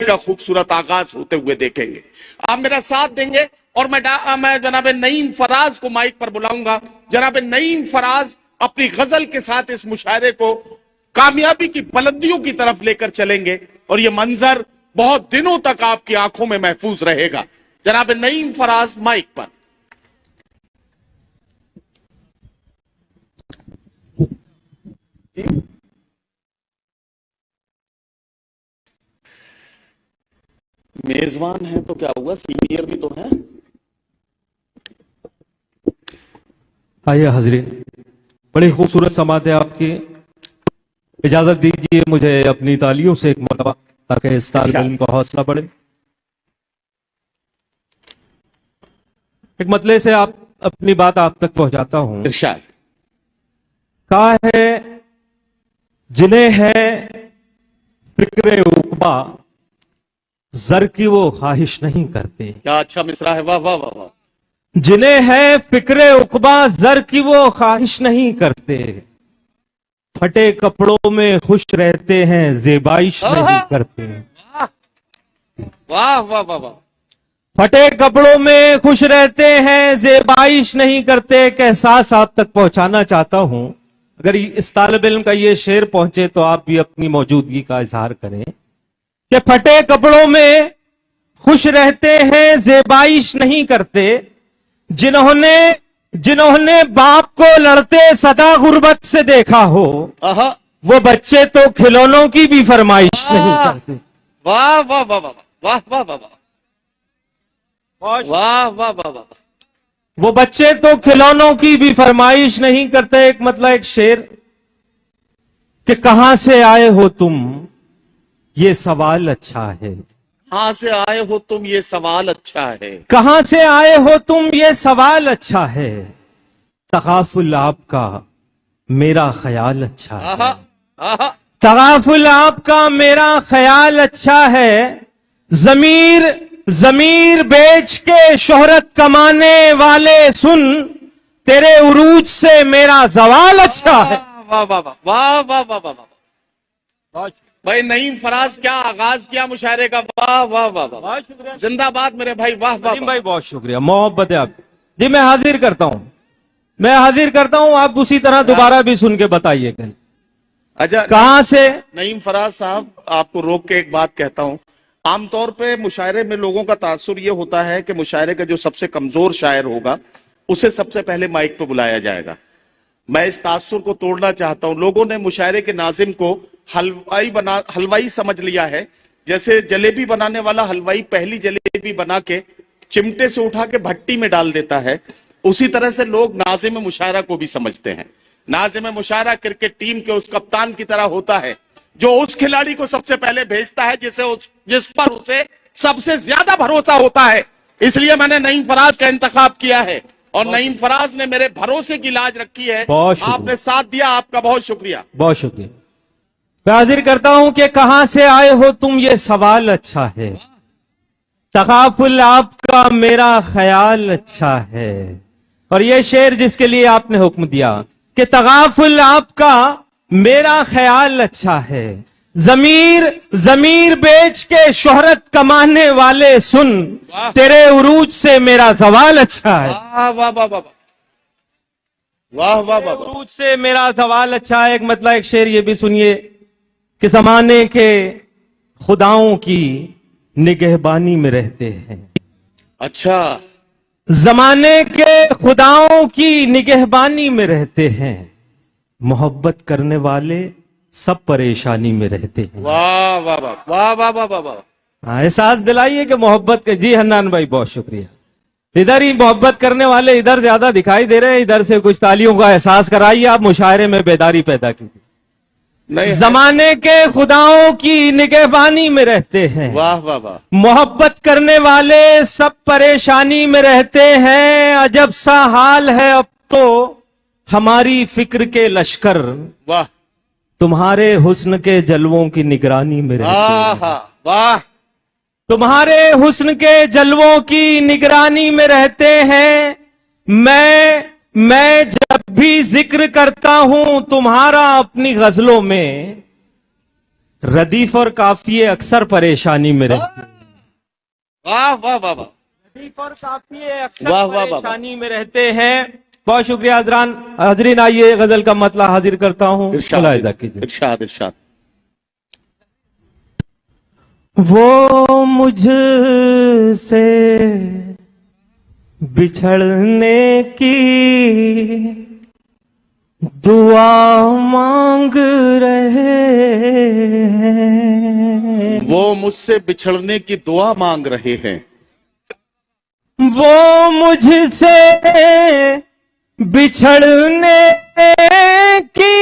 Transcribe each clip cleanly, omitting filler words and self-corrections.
کا खूबसूरत आगाज होते हुए देखेंगे। आप मेरा साथ देंगे और मैं जनाब नईम फराज को माइक पर बुलाऊंगा। जनाब नईम फराज अपनी गजल के साथ इस मुशायरे को कामयाबी की बुलंदियों की तरफ लेकर चलेंगे और ये मंजर बहुत दिनों तक आपकी आंखों में महफूज रहेगा। जनाब नईम फराज माइक पर। मेजबान है तो क्या हुआ, सीनियर भी तो है। आइए हाज़रीन, बड़ी खूबसूरत समात है आपकी। इजाजत दीजिए मुझे अपनी तालियों से एक मरतबा, ताकि इस तालिब इल्म का हौसला बढ़े। एक मतले से आप अपनी बात आप तक पहुंचाता हूं। इरशाद। कहा है जिन्हें है फिक्र उक़बा, ज़र की वो ख्वाहिश नहीं करते। क्या अच्छा मिसरा है, वाह वाह वाह वाह। जिन्हें है फिक्र उक़बा, ज़र की वो ख्वाहिश नहीं करते। फटे कपड़ों में खुश रहते हैं, ज़ेबाइश नहीं करते। वाह वाह वाह वाह। फटे कपड़ों में खुश रहते हैं, ज़ेबाइश नहीं करते। एक एहसास आप तक पहुंचाना चाहता हूं। अगर इस तालिब इल्म का ये शेर पहुंचे तो आप भी अपनी मौजूदगी का इजहार करें कि फटे कपड़ों में खुश रहते हैं, ज़ेबाइश नहीं करते। जिन्होंने बाप को लड़ते सदा गुर्बत से देखा हो, वो बच्चे तो खिलौनों की भी फरमाइश नहीं करते। वाह वाह वाह वाह वाह वाह वाह वाह वाह वाह वाह। वो बच्चे तो खिलौनों की भी फरमाइश नहीं करते। एक मतलब एक शेर कि कहां से आए हो तुम, ये सवाल अच्छा है। कहां से आए हो तुम, ये सवाल अच्छा है। कहां से आए हो तुम, ये सवाल अच्छा है। तगाफुल आपका मेरा ख्याल अच्छा है। तगाफुल आपका मेरा ख्याल अच्छा है। ज़मीर बेच के शोहरत कमाने वाले सुन, तेरे उरूज से मेरा ज़वाल अच्छा है। वाह वाह वाह वाह वाह वाह वाह वाह। भाई नईम फराज क्या आगाज किया मुशायरे का, वाह वाह वाह वाह। बहुत शुक्रिया, जिंदाबाद मेरे भाई, वाह वाह भाई बहुत शुक्रिया, मोहब्बत है आप जी। मैं हाजिर करता हूं, आप उसी तरह दोबारा भी सुन के बताइएगा। अच्छा, कहां से नईम फराज साहब, आपको रोक के एक बात कहता हूं। आमतौर पे मुशायरे में लोगों का तासुर यह होता है कि मुशायरे का जो सबसे कमजोर शायर होगा उसे सबसे पहले माइक पे बुलाया जाएगा। मैं इस तासुर को तोड़ना चाहता हूं। लोगों ने मुशायरे के नाजिम को हलवाई समझ लिया है। जैसे जलेबी बनाने वाला हलवाई पहली जलेबी बना के चिमटे से उठा के भट्टी में डाल देता है, उसी तरह से लोग नाजिम मुशायरा को भी समझते हैं। नाजिम मुशायरा क्रिकेट टीम के उस कप्तान की तरह होता है जो उस खिलाड़ी को सबसे पहले भेजता है जिस पर उसे सबसे ज्यादा भरोसा होता है। इसलिए मैंने नईम फराज का इंतखाब किया है और नईम फराज ने मेरे भरोसे की लाज रखी है। आपने साथ दिया, आपका बहुत शुक्रिया। बहुत शुक्रिया। मैं हाजिर करता हूं कि कहां से आए हो तुम, ये सवाल अच्छा है। तगाफुल आपका मेरा ख्याल अच्छा है। और ये शेर जिसके लिए आपने हुक्म दिया कि तगाफुल आपका मेरा ख्याल अच्छा है। ज़मीर बेच के शोहरत कमाने वाले सुन, तेरे उरूज से मेरा ज़वाल अच्छा है। वाह वाह वाह वाह वाह वाह वाह। उरूज से मेरा ज़वाल अच्छा है। एक मतलब एक शेर ये भी सुनिए कि जमाने के खुदाओं की निगहबानी में रहते हैं। अच्छा, जमाने के खुदाओं की निगहबानी में रहते हैं। मोहब्बत करने वाले सब परेशानी में रहते हैं। वाह वाह वाह वाह वाह वाह वाह वाह। एहसास दिलाइए कि मोहब्बत के। जी हन्नान भाई बहुत शुक्रिया। इधर ही मोहब्बत करने वाले इधर ज्यादा दिखाई दे रहे हैं। इधर से कुछ तालियों का एहसास कराइए। आप मुशायरे में बेदारी पैदा कीजिए। जमाने के खुदाओं की निगहबानी में रहते हैं। वाह वाह वाह। मोहब्बत करने वाले सब परेशानी में रहते हैं। अजब सा हाल है अब तो हमारी फिक्र के लश्कर। वाह। तुम्हारे हुस्न के जलवों की निगरानी में रहते हैं। वाह। तुम्हारे हुस्न के जलवों की निगरानी में रहते हैं। मैं जब भी जिक्र करता हूं तुम्हारा अपनी गजलों में, ردیف اور قافیے اکثر پریشانی میں رہتے ہیں. واہ واہ واہ واہ. ردیف اور قافیے اکثر واہ واہ واہ. پریشانی میں رہتے ہیں. بہت شکریہ حاضرین آئیے غزل کا مطلع حاضر کرتا ہوں. ملاحظہ کیجیے. ارشاد ارشاد. وہ مجھ سے بچھڑنے کی دعا مانگ رہے ہیں. وہ مجھ سے بچھڑنے کی دعا مانگ رہے ہیں. وہ مجھ سے بچھڑنے کی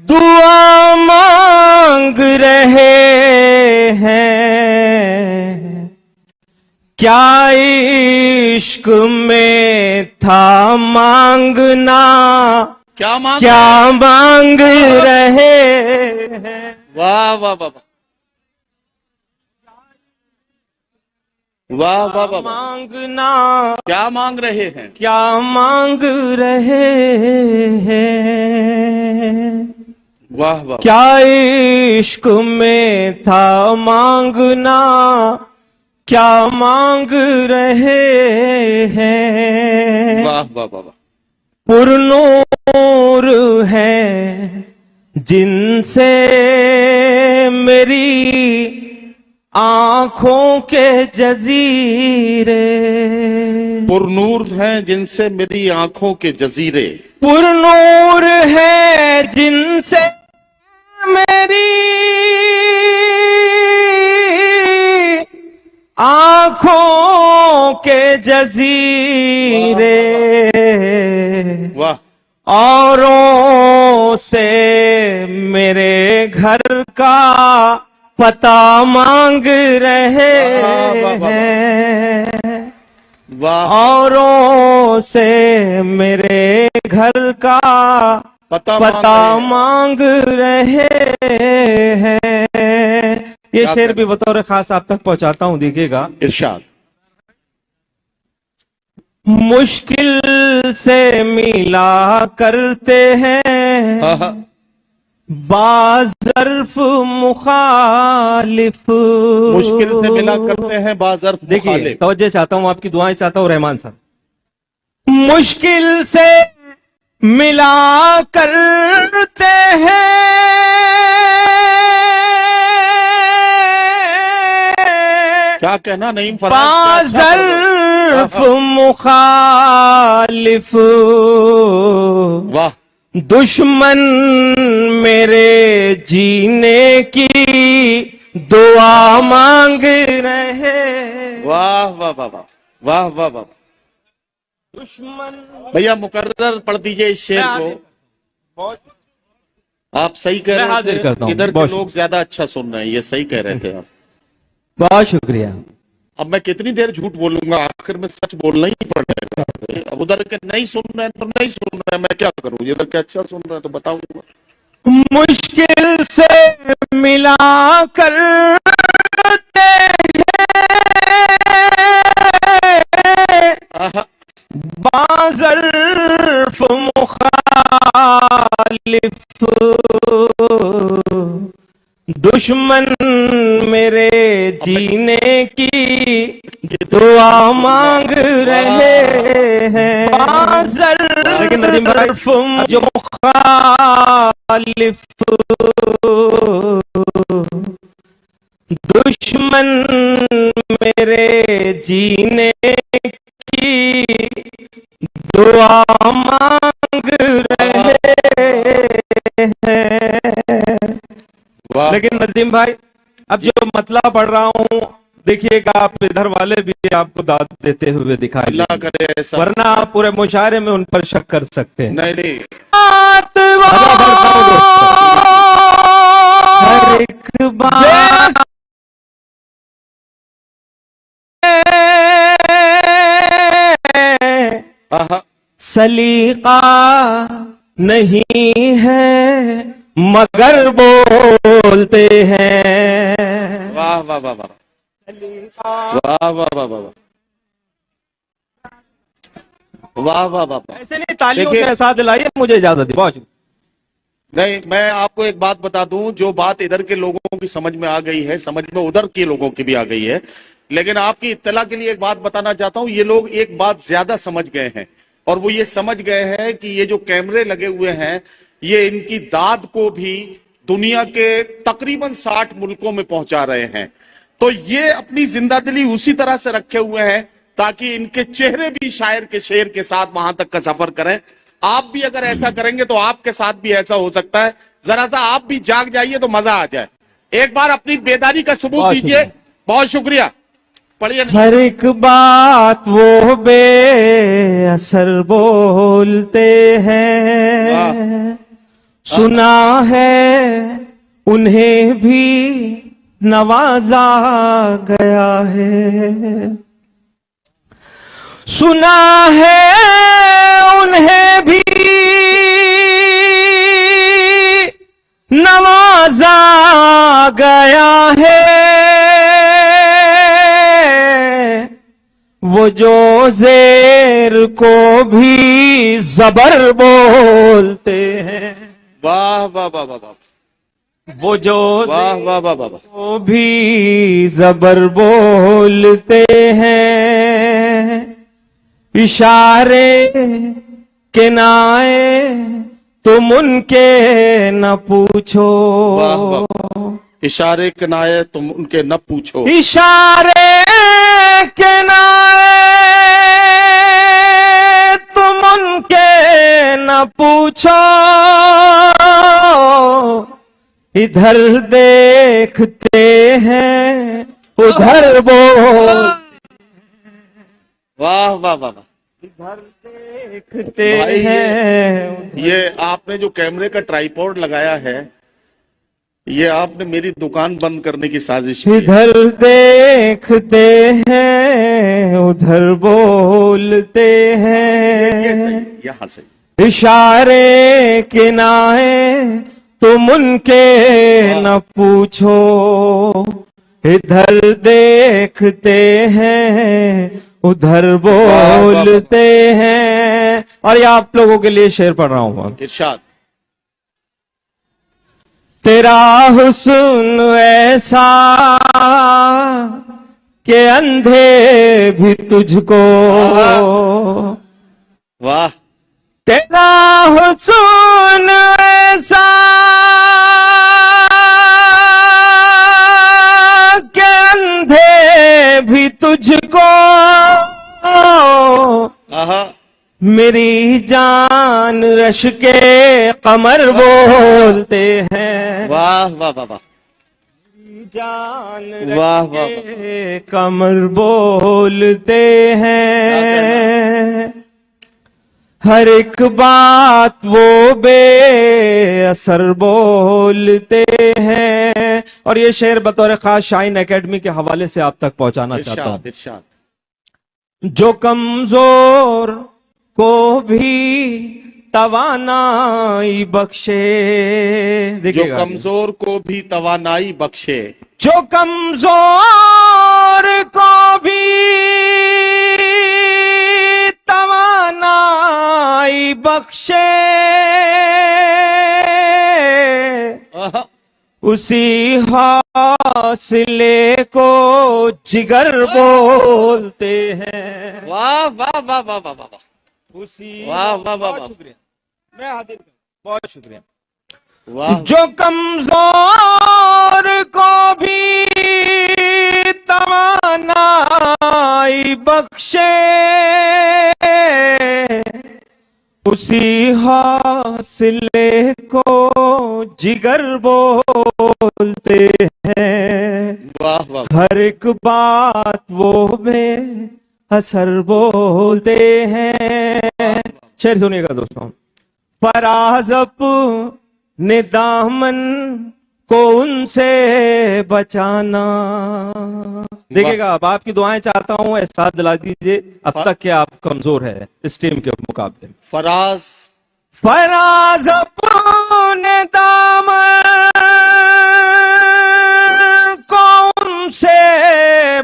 دعا مانگ رہے ہیں. کیا عشق میں تھا مانگنا کیا مانگ رہے ہیں. واہ واہ واہ واہ واہ واہ. مانگنا کیا مانگ رہے ہیں. کیا مانگ رہے ہیں. واہ واہ. کیا عشق میں تھا مانگنا کیا مانگ رہے ہیں. واہ واہ واہ. پرنور ہے جن سے میری آنکھوں کے جزیرے. پرنور ہیں جن سے میری آنکھوں کے جزیرے. پرنور ہے جن سے میری آنکھوں کے جزیرے. واہ. اوروں سے میرے گھر کا پتہ مانگ رہے ہیں. واہ. اوروں سے میرے گھر کا پتہ مانگ رہے ہیں. یہ شعر بھی بطور خاص آپ تک پہنچاتا ہوں, دیکھیے گا. ارشاد. مشکل سے ملا کرتے ہیں بعض ظرف مخالف. مشکل سے ملا کرتے ہیں بعض ظرف مخالف. دیکھیے توجہ چاہتا ہوں, آپ کی دعائیں چاہتا ہوں رحمان صاحب. مشکل سے ملا کرتے ہیں کیا کہنا نہیں بعض ظرف مخالف. واہ. دشمن میرے جینے کی دعا مانگ رہے. واہ واہ واہ واہ واہ واہ واہ. دشمن بھیا مقرر پڑھ دیجئے اس شعر کو. آپ صحیح کہہ رہے تھے, ادھر کے لوگ زیادہ اچھا سن رہے ہیں, یہ صحیح کہہ رہے تھے آپ. بہت شکریہ. اب میں کتنی دیر جھوٹ بولوں گا, آخر میں سچ بولنا ہی پڑے گا. اب ادھر کے نہیں سن رہے ہیں تو نہیں سن رہے ہیں, میں کیا کروں. ادھر کے اچھا سن رہے ہیں تو بتاؤں گا. مشکل سے ملا کرتے ہیں بعض ظرف مخالف. دشمن میرے جینے کی دعا مانگ رہے ہیں. لیکن ندیم ظرف جو مخالف. دشمن میرے جینے کی دعا مانگ رہے ہیں. لیکن ندیم بھائی اب جو مطلب پڑھ رہا ہوں دیکھیے گا, آپ ادھر والے بھی آپ کو داد دیتے ہوئے دکھائیں, اللہ کرے ایسا, ورنہ آپ پورے مشاعرے میں ان پر شک کر سکتے ہیں. نہیں ہر ایک بات سلیقہ نہیں ہے مگر بولتے ہیں. واہ واہ واہ واہ واہ واہ واہ واہ. واہ واہ واہ واہ۔ ایسے نہیں، تالیوں دیکھیے- سے احساس دلائیے، مجھے اجازت دی، بہت شکریہ۔ نہیں، میں آپ کو ایک بات بتا دوں، جو بات ادھر کے لوگوں کی سمجھ میں آ گئی ہے، سمجھ میں ادھر کے لوگوں کی بھی آ گئی ہے، لیکن آپ کی اطلاع کے لیے ایک بات بتانا چاہتا ہوں، یہ لوگ ایک بات زیادہ سمجھ گئے ہیں، اور وہ یہ سمجھ گئے ہیں کہ یہ جو کیمرے لگے ہوئے ہیں، یہ ان کی داد کو بھی دنیا کے تقریباً 60 ملکوں میں پہنچا رہے ہیں۔ تو یہ اپنی زندہ دلی اسی طرح سے رکھے ہوئے ہیں تاکہ ان کے چہرے بھی شاعر کے شعر کے ساتھ وہاں تک کا سفر کریں۔ آپ بھی اگر ایسا کریں گے تو آپ کے ساتھ بھی ایسا ہو سکتا ہے، ذرا سا آپ بھی جاگ جائیے تو مزہ آ جائے۔ ایک بار اپنی بیداری کا ثبوت بہت دیجیے۔ شکریہ۔ بہت شکریہ، پڑھیے۔ ہر ایک بات وہ بے اثر بولتے ہیں، سنا ہے انہیں بھی نوازا گیا ہے، سنا ہے انہیں بھی نوازا گیا ہے، وہ جو زیر کو بھی زبر بولتے ہیں، واہ واہ واہ واہ واہ، وہ جو واہ واہ واہ واہ واہ۔ کو بھی زبر بولتے ہیں، اشارے کنائے تم ان کے نہ پوچھو، واہ واہ۔ اشارے کنائے تم ان کے نہ پوچھو، اشارے کنائے تم ان کے نہ پوچھو، ادھر دیکھتے ہیں ادھر بول، واہ واہ واہ واہ۔ ادھر دیکھتے بھائی، ہیں، یہ آپ نے جو کیمرے کا ٹرائیپوڈ لگایا ہے، یہ آپ نے میری دکان بند کرنے کی سازش کی ہے۔ ادھر دیکھتے ہیں ادھر بولتے یہ ہیں، صحیح، یہاں سے اشارے کنائے تم ان کے نہ پوچھو، ادھر دیکھتے ہیں ادھر بولتے ہیں۔ اور یہ آپ لوگوں کے لیے شعر پڑھ رہا ہوں۔ ارشاد۔ تیرا حسن ایسا کہ اندھے بھی تجھ کو، واہ، تیرا حسن ایسا کہ اندھے بھی تجھ کو، آہا، میری جان رش کے قمر بولتے ہیں، واہ واہ واہ واہ، جان واہ واہ رش کے قمر بولتے ہیں، ہر ایک بات وہ بے اثر بولتے ہیں۔ اور یہ شعر بطور خاص شاہین اکیڈمی کے حوالے سے آپ تک پہنچانا چاہتا ہوں۔ ارشاد ارشاد۔ جو کمزور کو بھی توانائی بخشے، جو دیکھیے گا، کمزور کو بھی توانائی بخشے، جو کمزور کو بھی توانائی بخشے، آہا، اسی حوصلے کو جگر بولتے ہیں، واہ واہ واہ واہ واہ واہ، اسی واہ واہ واہ بہت واہ، شکریہ، میں حاضر ہوں، بہت شکریہ۔ واہ، جو کمزور کو بھی توانائی بخشے، اسی حوصلے کو جگر بولتے ہیں، واہ واہ، ہر ایک بات وہ بے اثر بولتے ہیں۔ شعر سنیے گا دوستوں۔ فراز اپنے دامن کو ان سے بچانا، دیکھیے گا، اب آپ کی دعائیں چاہتا ہوں، احساس دلا دیجیے اب تک کہ آپ کمزور ہے اس ٹیم کے مقابلے میں۔ فراز فراز اپنے دامن کو ان سے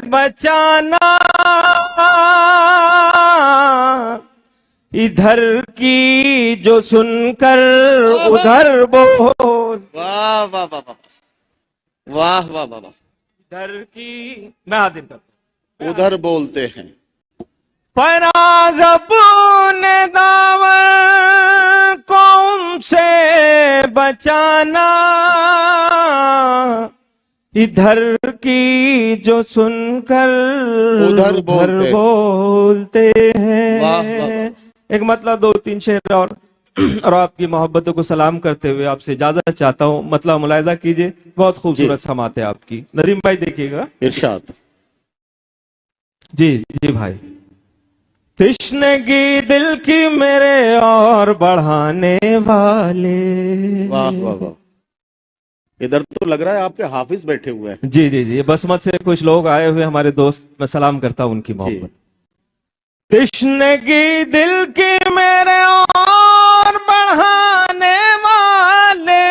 بچانا، इधर की जो सुनकर उधर बोल। वाह वाह वाह वाह वाह वाह वाह वाह। इधर की मैं आदिम करता हूं। उधर बोलते हैं। फराज अपने दावर कौम से बचाना, इधर की जो सुनकर उधर बोलते हैं। वाह, वाह, वाह। एक मतलब दो तीन शेर और आपकी मोहब्बतों को सलाम करते हुए आपसे इजाजत चाहता हूं। मतलब मुलाहिजा कीजिए, बहुत खूबसूरत समात है आपकी। नदीम भाई देखिएगा। इरशाद। जी जी भाई। तश्नगी दिल की मेरे और बढ़ाने वाले। वाह वाह वाह। इधर तो लग रहा है आपके हाफिज बैठे हुए हैं। जी जी जी, बसमत से कुछ लोग आए हुए हमारे दोस्त, मैं सलाम करता हूं उनकी मोहब्बत। तश्नगी दिल की मेरे और बढ़ाने वाले।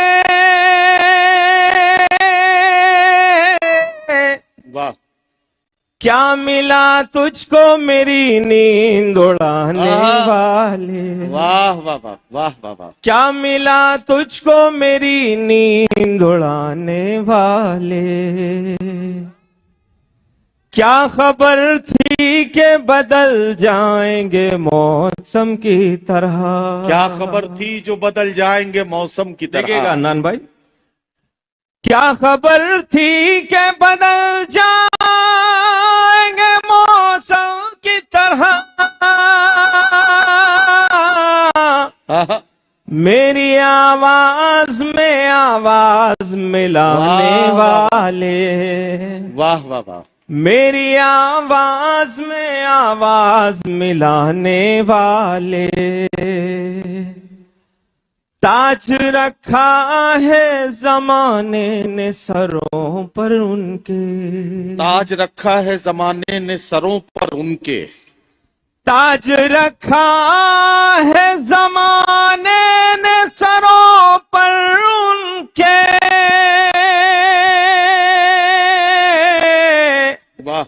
वाह। क्या मिला तुझको मेरी नींद उड़ाने वाले। वाह वाह वाह वाह वाह वाह। क्या मिला तुझको मेरी नींद उड़ाने वाले। क्या खबर थी कि बदल जाएंगे मौसम की तरह। क्या खबर थी जो बदल जाएंगे मौसम की तरह। देखिएगा अन्नान भाई। क्या खबर थी कि बदल जाएंगे मौसम की तरह। मेरी आवाज में आवाज मिलाने वाले। वाह वाह वाह। मेरी आवाज में आवाज मिलाने वाले। ताज रखा है जमाने ने सरों पर उनके। ताज रखा है जमाने ने सरों पर उनके। ताज रखा है जमाने ने सरों पर उनके। वाह।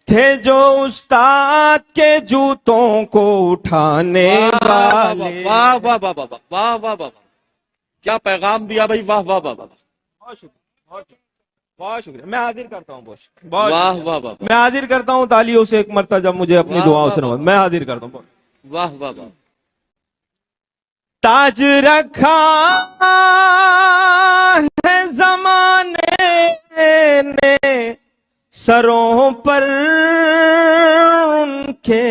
थे जो उस्ताद के जूतों को उठाने वाले। वाह वाह वाह वाह वाह वाह वाह। क्या पैगाम दिया भाई। वाह वाह वाह वाह। बहुत शुक्रिया, बहुत शुक्रिया। मैं हाजिर करता हूँ। बहुत वाह वाह वाह। मैं हाजिर करता हूँ तालियों से एक मरतबा, जब मुझे अपनी दुआओं से नवाज। मैं हाजिर करता हूँ। वाह वाह वाह। ताज रखा है जमाने ने सरों पर उनके।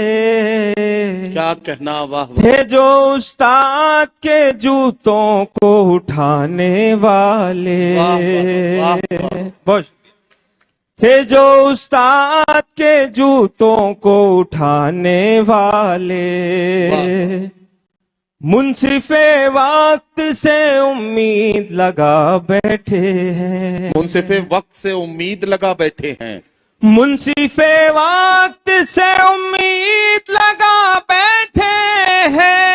क्या कहना। वाह वाह। थे जो उस्ताद के जूतों को उठाने वाले। बहुत थे जो उस्ताद के जूतों को उठाने वाले। मुंसिफे वक्त से उम्मीद लगा बैठे हैं। मुंसिफे वक्त से उम्मीद लगा बैठे हैं। मुंसिफे वक्त से उम्मीद लगा बैठे हैं।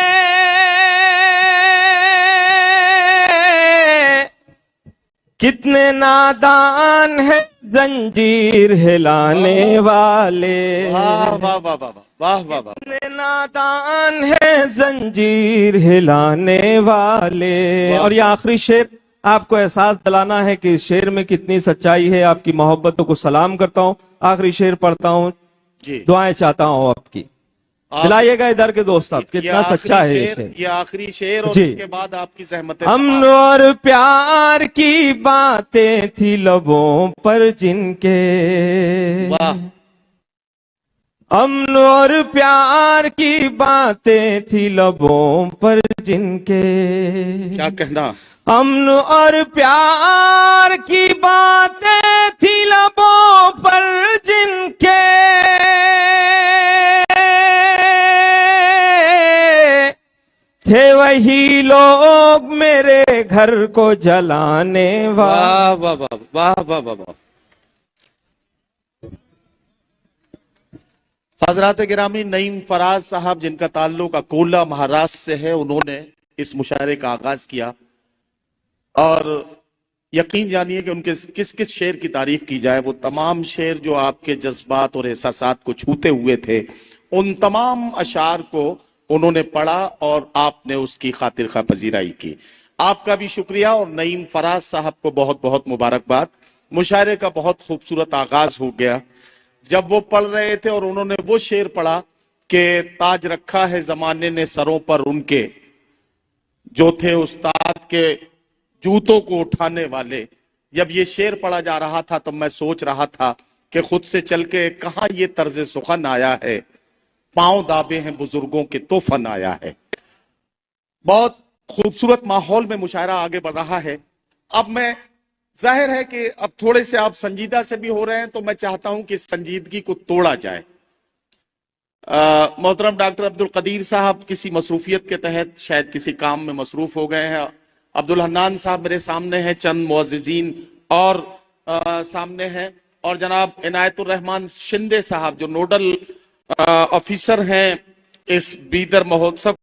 कितने नादान हैं जंजीर हिलाने वाले। वाह वाह वाह वाह वाह वाह वाह। कितने नादान हैं जंजीर हिलाने वाले। और ये आखिरी शेर आपको एहसास दिलाना है कि इस शेर में कितनी सच्चाई है। आपकी मोहब्बतों को सलाम करता हूं। आखिरी शेर पढ़ता हूं जी। दुआएं चाहता हूं आपकी। दिलाइएगा इधर के दोस्त आप, कितना सच्चा है ये आखिरी शेर। और इसके बाद आपकी सहमत। अमन और प्यार की बातें थी लबों पर जिनके। वाह। अमन और प्यार की बातें थी लबों पर जिनके। क्या कहना। अमन और प्यार की बातें थी लबों पर जिनके। थे वही लोग मेरे घर को जलाने वाह वाह वाह वाह वाह वाह वाह। हजरात गिरामी, नईम फराज साहब जिनका ताल्लुक अकोला महाराष्ट्र से है, उन्होंने इस मुशायरे का आगाज किया। और यकीन जानिए कि उनके किस किस शेर की तारीफ की जाए। वो तमाम शेर जो आपके जज्बात और एहसासात को छूते हुए थे, उन तमाम अशार को انہوں نے پڑھا اور آپ نے اس کی خاطر خواہ پذیرائی کی. آپ کا بھی شکریہ اور نعیم فراز صاحب کو بہت بہت مبارکباد. مشاعرے کا بہت خوبصورت آغاز ہو گیا. جب وہ پڑھ رہے تھے اور انہوں نے وہ شعر پڑھا کہ تاج رکھا ہے زمانے نے سروں پر ان کے جو تھے استاد کے جوتوں کو اٹھانے والے. جب یہ شعر پڑھا جا رہا تھا تو میں سوچ رہا تھا کہ خود سے چل کے کہاں یہ طرز سخن آیا ہے, پاؤں دابے ہیں بزرگوں کے تو فن آیا ہے. بہت خوبصورت ماحول میں مشاعرہ آگے بڑھ رہا ہے. اب میں ظاہر ہے کہ اب تھوڑے سے آپ سنجیدہ سے بھی ہو رہے ہیں تو میں چاہتا ہوں کہ سنجیدگی کو توڑا جائے. محترم ڈاکٹر عبد القدیر صاحب کسی مصروفیت کے تحت شاید کسی کام میں مصروف ہو گئے ہیں. عبد الحنان صاحب میرے سامنے ہیں, چند معززین اور سامنے ہیں, اور جناب عنایت الرحمان شندے صاحب جو نوڈل آفیسر ہیں اس بیدر مہوتسو